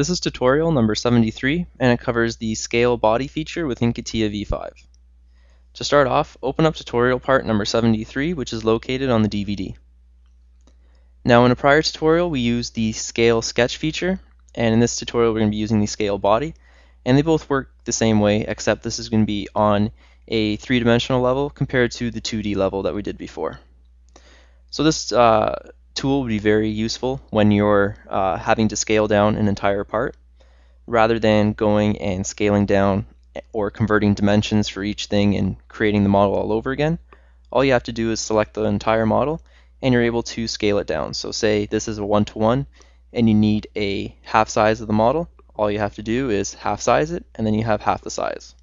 This is tutorial number 73, and it covers the scale body feature within CATIA v5. To start off, open up tutorial part number 73, which is located on the DVD. Now in a prior tutorial, we used the scale sketch feature, and in this tutorial we're going to be using the scale body, and they both work the same way, except this is going to be on a three-dimensional level compared to the 2D level that we did before. So this tool would be very useful when you're having to scale down an entire part, rather than going and scaling down or converting dimensions for each thing and creating the model all over again. All you have to do is select the entire model and you're able to scale it down. So say this is a 1:1 and you need a half size of the model. All you have to do is half size it and then you have half the size.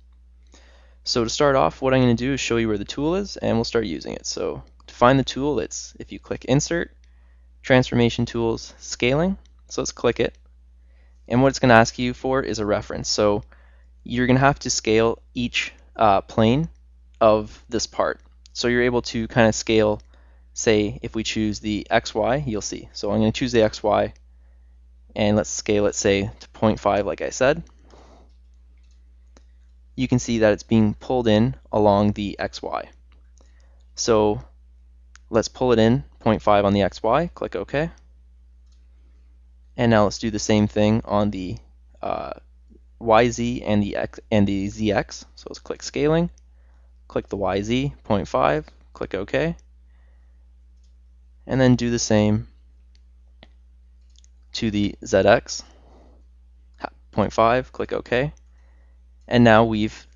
So to start off, what I'm going to do is show you where the tool is and we'll start using it. So to find the tool, it's if you click Insert, Transformation Tools, Scaling. So let's click it. And what it's going to ask you for is a reference. So you're going to have to scale each plane of this part. So you're able to kind of scale, say if we choose the XY, you'll see. So I'm going to choose the XY and let's scale it, say, to 0.5 like I said. You can see that it's being pulled in along the XY. So let's pull it in 0.5 on the XY, click OK. And now let's do the same thing on the YZ and the ZX. So let's click Scaling, click the YZ, 0.5, click OK. And then do the same to the ZX, 0.5, click OK. And now we've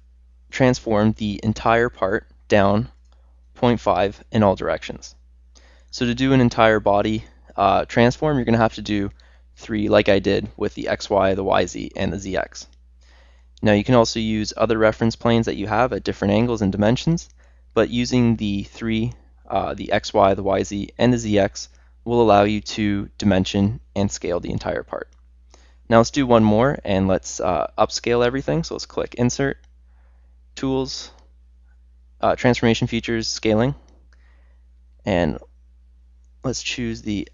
transformed the entire part down 0.5 in all directions. So to do an entire body transform, you're going to have to do 3 like I did with the XY, the YZ, and the ZX. Now you can also use other reference planes that you have at different angles and dimensions, but using the 3, the XY, the YZ, and the ZX will allow you to dimension and scale the entire part. Now let's do one more and let's upscale everything. So let's click Insert, Tools, Transformation Features, Scaling, and let's choose the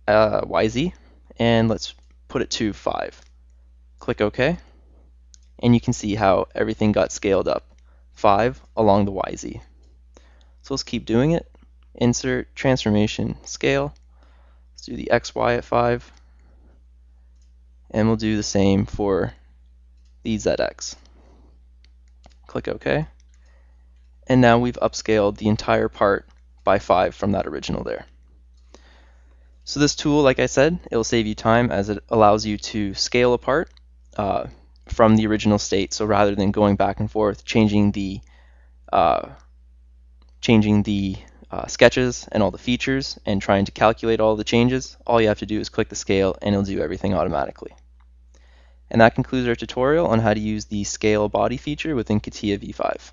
YZ and let's put it to 5. Click OK, and you can see how everything got scaled up 5 along the YZ. So let's keep doing it. Insert, Transformation, Scale. Let's do the XY at 5. And we'll do the same for the ZX. Click OK. And now we've upscaled the entire part by 5 from that original there. So this tool, like I said, it will save you time as it allows you to scale a part from the original state. So rather than going back and forth, changing the sketches and all the features and trying to calculate all the changes, all you have to do is click the scale and it'll do everything automatically. And that concludes our tutorial on how to use the scale body feature within CATIA v5.